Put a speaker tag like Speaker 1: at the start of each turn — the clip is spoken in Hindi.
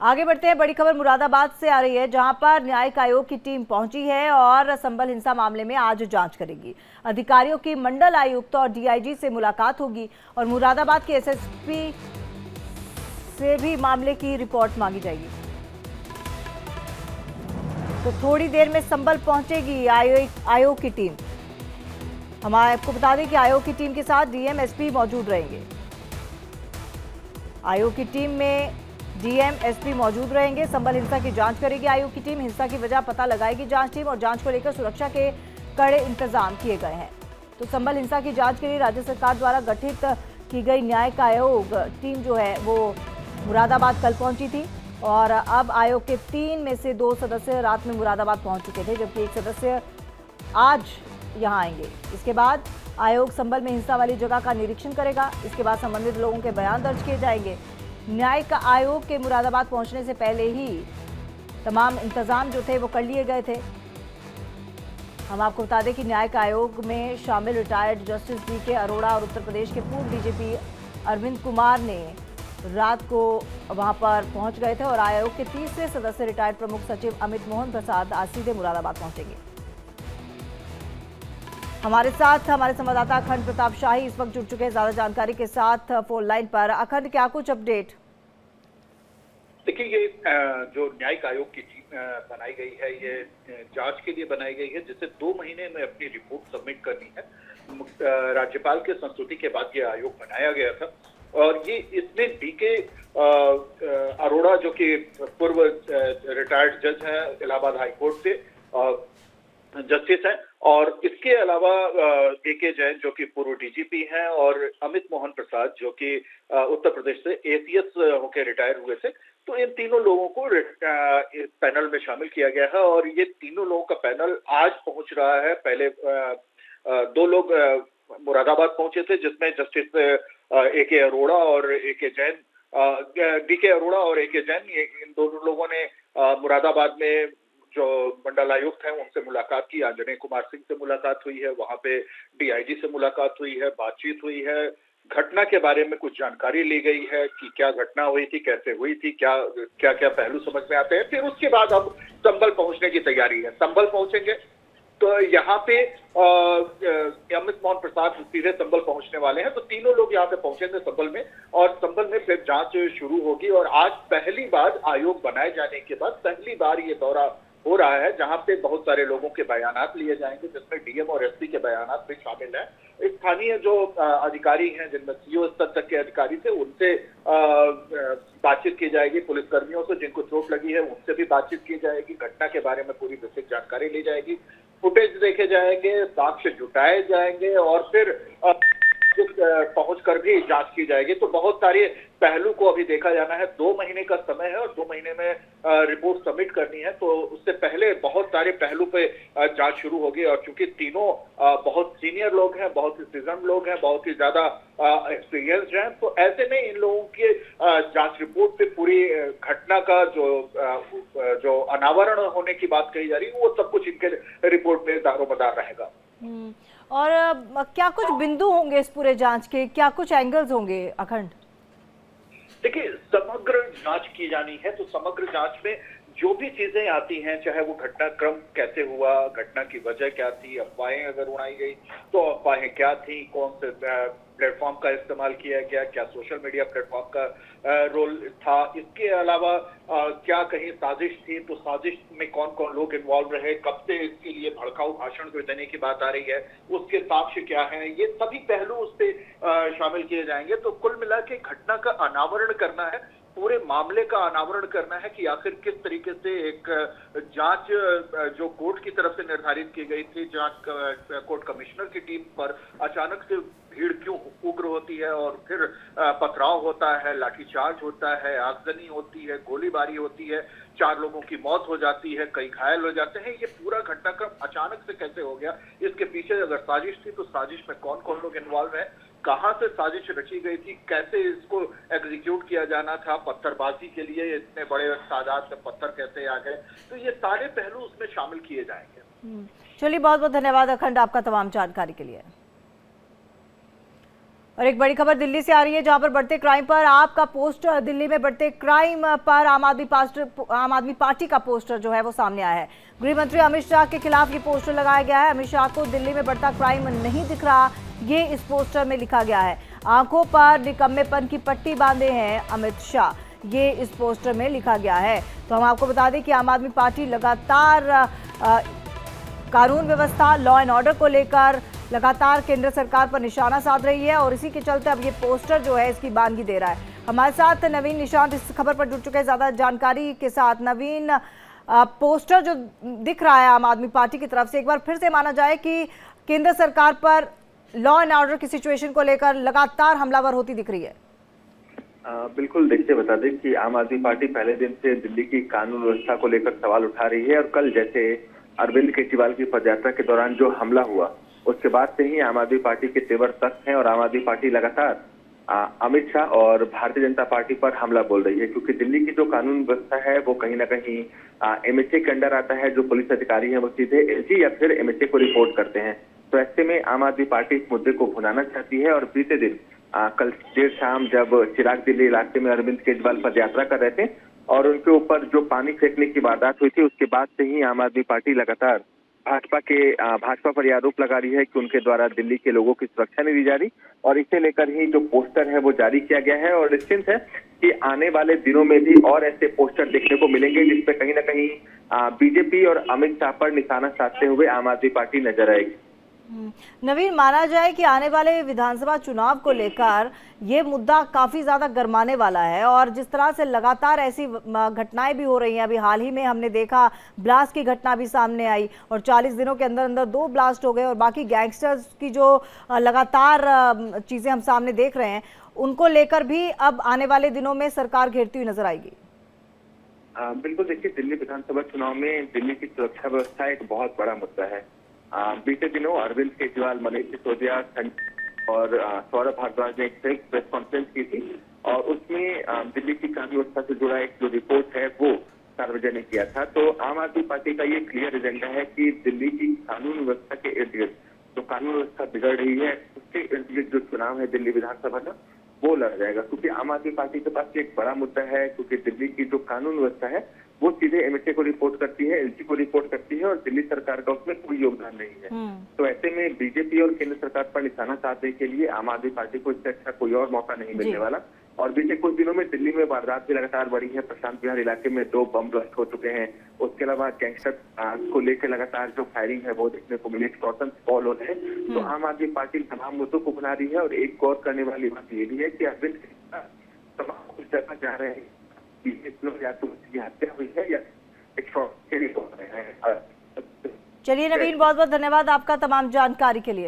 Speaker 1: आगे बढ़ते हैं। बड़ी खबर मुरादाबाद से आ रही है, जहां पर न्यायिक आयोग की टीम पहुंची है और संभल हिंसा मामले में आज जांच करेगी। अधिकारियों की मंडल आयुक्त और डीआईजी से मुलाकात होगी और मुरादाबाद के एसएसपी से भी मामले की रिपोर्ट मांगी जाएगी। तो थोड़ी देर में संभल पहुंचेगी आयोग की टीम। हम आपको बता दें कि आयोग की टीम के साथ डीएम एसपी मौजूद रहेंगे। आयोग की टीम में डीएम एसपी मौजूद रहेंगे। संभल हिंसा की जांच करेगी आयोग की टीम। हिंसा की वजह पता लगाएगी जांच टीम और जांच को लेकर सुरक्षा के कड़े इंतजाम किए गए हैं। तो संभल हिंसा की जांच के लिए राज्य सरकार द्वारा गठित की गई न्यायिक आयोग टीम जो है वो मुरादाबाद कल पहुंची थी और अब आयोग के 3 में से 2 सदस्य रात में मुरादाबाद पहुंच चुके थे, जबकि एक सदस्य आज यहां आएंगे। इसके बाद आयोग संभल में हिंसा वाली जगह का निरीक्षण करेगा। इसके बाद संबंधित लोगों के बयान दर्ज किए जाएंगे। न्यायिक आयोग के मुरादाबाद पहुंचने से पहले ही तमाम इंतजाम जो थे वो कर लिए गए थे। हम आपको बता दें कि न्यायिक आयोग में शामिल रिटायर्ड जस्टिस डीके अरोड़ा और उत्तर प्रदेश के पूर्व डीजीपी अरविंद कुमार ने रात को वहां पर पहुंच गए थे और आयोग के तीसरे सदस्य रिटायर्ड प्रमुख सचिव अमित मोहन प्रसाद आज सीधे मुरादाबाद पहुंचेंगे। हमारे साथ हमारे संवाददाता अखंड प्रताप शाही इस वक्त जुड़ चुके हैं ज्यादा जानकारी के साथ फोन लाइन पर। अखंड, क्या कुछ अपडेट?
Speaker 2: देखिए, ये जो न्यायिक आयोग की टीम बनाई गई है, ये जांच के लिए बनाई गई है, जिसे 2 महीने में अपनी रिपोर्ट सबमिट करनी है। राज्यपाल के संस्तुति के बाद ये आयोग बनाया गया था और ये इसमें डीके अरोड़ा जो कि पूर्व रिटायर्ड जज हैं इलाहाबाद हाईकोर्ट से जस्टिस हैं, और इसके अलावा एके जैन जो कि पूर्व डीजीपी हैं और अमित मोहन प्रसाद जो कि उत्तर प्रदेश से एसीएस होकर रिटायर हुए थे। तो इन तीनों लोगों को इस पैनल में शामिल किया गया है और ये तीनों लोगों का पैनल आज पहुंच रहा है। पहले 2 लोग मुरादाबाद पहुंचे थे, जिसमें जस्टिस एके अरोड़ा और एके जैन, डीके अरोड़ा और एके जैन, इन दोनों लोगों ने मुरादाबाद में जो मंडल आयुक्त हैं उनसे मुलाकात की। आंजनेय कुमार सिंह से मुलाकात हुई है, वहां पे डीआईजी से मुलाकात हुई है, बातचीत हुई है, घटना के बारे में कुछ जानकारी ली गई है कि क्या घटना हुई थी, कैसे हुई थी, क्या क्या पहलू समझ में आते हैं। फिर उसके बाद अब संभल पहुंचने की तैयारी है। संभल पहुंचेंगे तो यहाँ पे अमित मोहन प्रसाद सीधे संभल पहुंचने वाले हैं। तो तीनों लोग यहाँ पे पहुंचेंगे संभल में और संभल में फिर जांच शुरू होगी। और आज पहली बार आयोग बनाए जाने के बाद पहली बार ये दौरा हो रहा है, जहां पे बहुत सारे लोगों के बयानात लिए जाएंगे, जिसमें डीएम और एसपी के बयानात भी शामिल हैं। स्थानीय जो अधिकारी हैं, जिनमें सीओ स्तर तक के अधिकारी थे, उनसे बातचीत की जाएगी। पुलिसकर्मियों से जिनको चोट लगी है उनसे भी बातचीत की जाएगी। घटना के बारे में पूरी विस्तृत जानकारी ली जाएगी। फुटेज देखे जाएंगे, साक्ष्य जुटाए जाएंगे और फिर पहुंच कर भी जांच की जाएगी। तो बहुत सारे पहलू को अभी देखा जाना है। 2 महीने का समय है और 2 महीने में रिपोर्ट सबमिट करनी है। तो उससे पहले बहुत सारे पहलू पे जांच शुरू होगी। और चूंकि तीनों बहुत सीनियर लोग हैं, बहुत ही सीजन लोग हैं, बहुत ही ज्यादा एक्सपीरियंस्ड हैं, तो ऐसे में इन लोगों के जांच रिपोर्ट पे पूरी घटना का जो अनावरण होने की बात कही जा रही है, वो सब कुछ इनके रिपोर्ट में दारोमदार रहेगा।
Speaker 1: और क्या कुछ बिंदु होंगे इस पूरे जांच के, क्या कुछ एंगल्स होंगे अखंड?
Speaker 2: देखिए, समग्र जांच की जानी है तो समग्र जांच में जो भी चीजें आती हैं, चाहे वो घटनाक्रम कैसे हुआ, घटना की वजह क्या थी, अफवाहें अगर उड़ाई गई तो अफवाहें क्या थी, कौन से प्लेटफॉर्म का इस्तेमाल किया गया, क्या सोशल मीडिया प्लेटफॉर्म का रोल था, इसके अलावा क्या कहीं साजिश थी, तो साजिश में कौन कौन लोग इन्वॉल्व रहे, कब से इसके लिए भड़काऊ भाषण देने की बात आ रही है, उसके साक्ष्य क्या है, ये सभी पहलू उस पर शामिल किए जाएंगे। तो कुल मिला के घटना का अनावरण करना है, पूरे मामले का अनावरण करना है कि आखिर किस तरीके से एक जांच जो कोर्ट की तरफ से निर्धारित की गई थी, जांच कोर्ट कमिश्नर की टीम पर अचानक से भीड़ क्यों उग्र होती है और फिर पथराव होता है, लाठीचार्ज होता है, आगजनी होती है, गोलीबारी होती है, 4 लोगों की मौत हो जाती है, कई घायल हो जाते हैं। ये पूरा घटनाक्रम अचानक से कैसे हो गया, इसके पीछे अगर साजिश थी तो साजिश में कौन कौन लोग इन्वॉल्व है, कहां से साजिश रची गई थी, कैसे इसको एग्जीक्यूट किया जाना था, पत्थरबाजी के लिए इतने बड़े तादाद में पत्थर कैसे आ गए, तो ये सारे पहलू उसमें शामिल किए जाएंगे।
Speaker 1: चलिए, बहुत बहुत धन्यवाद अखंड आपका तमाम जानकारी के लिए। और एक बड़ी खबर दिल्ली से आ रही है, जहां पर बढ़ते क्राइम पर आपका पोस्टर, दिल्ली में बढ़ते क्राइम पर आम आदमी पार्टी का पोस्टर जो है वो सामने आया है। गृह मंत्री अमित शाह के खिलाफ ये पोस्टर लगाया गया है। अमित शाह को दिल्ली में बढ़ता क्राइम नहीं दिख रहा, ये इस पोस्टर में लिखा गया है। आंखों पर निकम्मेपन की पट्टी बांधे हैं अमित शाह, ये इस पोस्टर में लिखा गया है। तो हम आपको बता दें कि आम आदमी पार्टी लगातार कानून व्यवस्था, लॉ एंड ऑर्डर को लेकर लगातार केंद्र सरकार पर निशाना साध रही है और इसी के चलते अब ये पोस्टर जो है इसकी बानगी दे रहा है। हमारे साथ नवीन निशांत इस खबर पर जुड़ चुके हैं ज्यादा जानकारी के साथ। नवीन, पोस्टर जो दिख रहा है आम आदमी पार्टी की तरफ से, एक बार फिर से माना जाए कि केंद्र सरकार पर लॉ एंड ऑर्डर की सिचुएशन को लेकर लगातार हमलावर होती दिख रही है।
Speaker 3: बिल्कुल, देखिए बता दें कि आम आदमी पार्टी पहले दिन से दिल्ली की कानून व्यवस्था को लेकर सवाल उठा रही है और कल जैसे अरविंद केजरीवाल की पदयात्रा के दौरान जो हमला हुआ उसके बाद से ही आम आदमी पार्टी के तेवर सख्त हैं और आम आदमी पार्टी लगातार अमित शाह और भारतीय जनता पार्टी पर हमला बोल रही है, क्योंकि दिल्ली की जो कानून व्यवस्था है वो कहीं ना कहीं एमएचए के अंडर आता है। जो पुलिस अधिकारी हैं वो सीधे एलजी या फिर एमएचए को रिपोर्ट करते हैं। तो ऐसे में आम आदमी पार्टी इस मुद्दे को भुनाना चाहती है और बीते दिन कल देर शाम जब चिराग दिल्ली इलाके में अरविंद केजरीवाल पदयात्रा कर रहे थे और उनके ऊपर जो पानी फेंकने की वारदात हुई थी, उसके बाद से ही आम आदमी पार्टी लगातार भाजपा पर यह आरोप लगा रही है कि उनके द्वारा दिल्ली के लोगों की सुरक्षा नहीं दी जा रही और इसे लेकर ही जो पोस्टर है वो जारी किया गया है और निश्चिंत है कि आने वाले दिनों में भी और ऐसे पोस्टर देखने को मिलेंगे जिसपे कहीं ना कहीं बीजेपी और अमित शाह पर निशाना साधते हुए आम आदमी पार्टी नजर आएगी।
Speaker 1: नवीन, माना जाए कि आने वाले विधानसभा चुनाव को लेकर ये मुद्दा काफी ज्यादा गरमाने वाला है और जिस तरह से लगातार ऐसी घटनाएं भी हो रही हैं, अभी हाल ही में हमने देखा ब्लास्ट की घटना भी सामने आई और 40 दिनों के अंदर अंदर 2 ब्लास्ट हो गए और बाकी गैंगस्टर्स की जो लगातार चीजें हम सामने देख रहे हैं, उनको लेकर भी अब आने वाले दिनों में सरकार घेरती हुई नजर आएगी।
Speaker 3: बिल्कुल, देखिए दिल्ली विधानसभा चुनाव में दिल्ली की सुरक्षा व्यवस्था एक बहुत बड़ा मुद्दा है। बीते दिनों अरविंद केजरीवाल, मनीष सिसोदिया और सौरभ भारद्वाज ने एक संयुक्त प्रेस कॉन्फ्रेंस की थी और उसमें दिल्ली की कानून व्यवस्था से जुड़ा एक जो रिपोर्ट है वो सार्वजनिक किया था। तो आम आदमी पार्टी का ये क्लियर एजेंडा है कि दिल्ली की कानून व्यवस्था के इर्द गिर्द जो कानून व्यवस्था बिगड़ रही है उसके इर्द गिर्द जो चुनाव है दिल्ली विधानसभा का वो लड़ जाएगा, क्योंकि आम आदमी पार्टी के पास एक बड़ा मुद्दा है, क्योंकि दिल्ली की जो कानून व्यवस्था है वो सीधे एमएचए को रिपोर्ट करती है, एलजी को रिपोर्ट करती है और दिल्ली सरकार का उसमें कोई योगदान नहीं है। तो ऐसे में बीजेपी और केंद्र सरकार पर निशाना साधने के लिए आम आदमी पार्टी को इससे अच्छा कोई और मौका नहीं मिलने वाला। और बीते कुछ दिनों में दिल्ली में वारदात भी लगातार बढ़ी है। प्रशांत विहार इलाके में 2 बम ब्लास्ट हो चुके हैं। उसके अलावा गैंगस्टर को लेकर लगातार जो फायरिंग है वो देखने को मिली, एक्सटॉर्शन कॉल हो रहे हैं। तो आम आदमी पार्टी तमाम मुद्दों को बना रही है और एक गौर करने वाली बात ये भी है कि अरविंद तमाम कुछ जगह जा रहे हैं या तो उसकी हत्या हुई है या
Speaker 1: चलिए नवीन, बहुत बहुत धन्यवाद आपका तमाम जानकारी के लिए।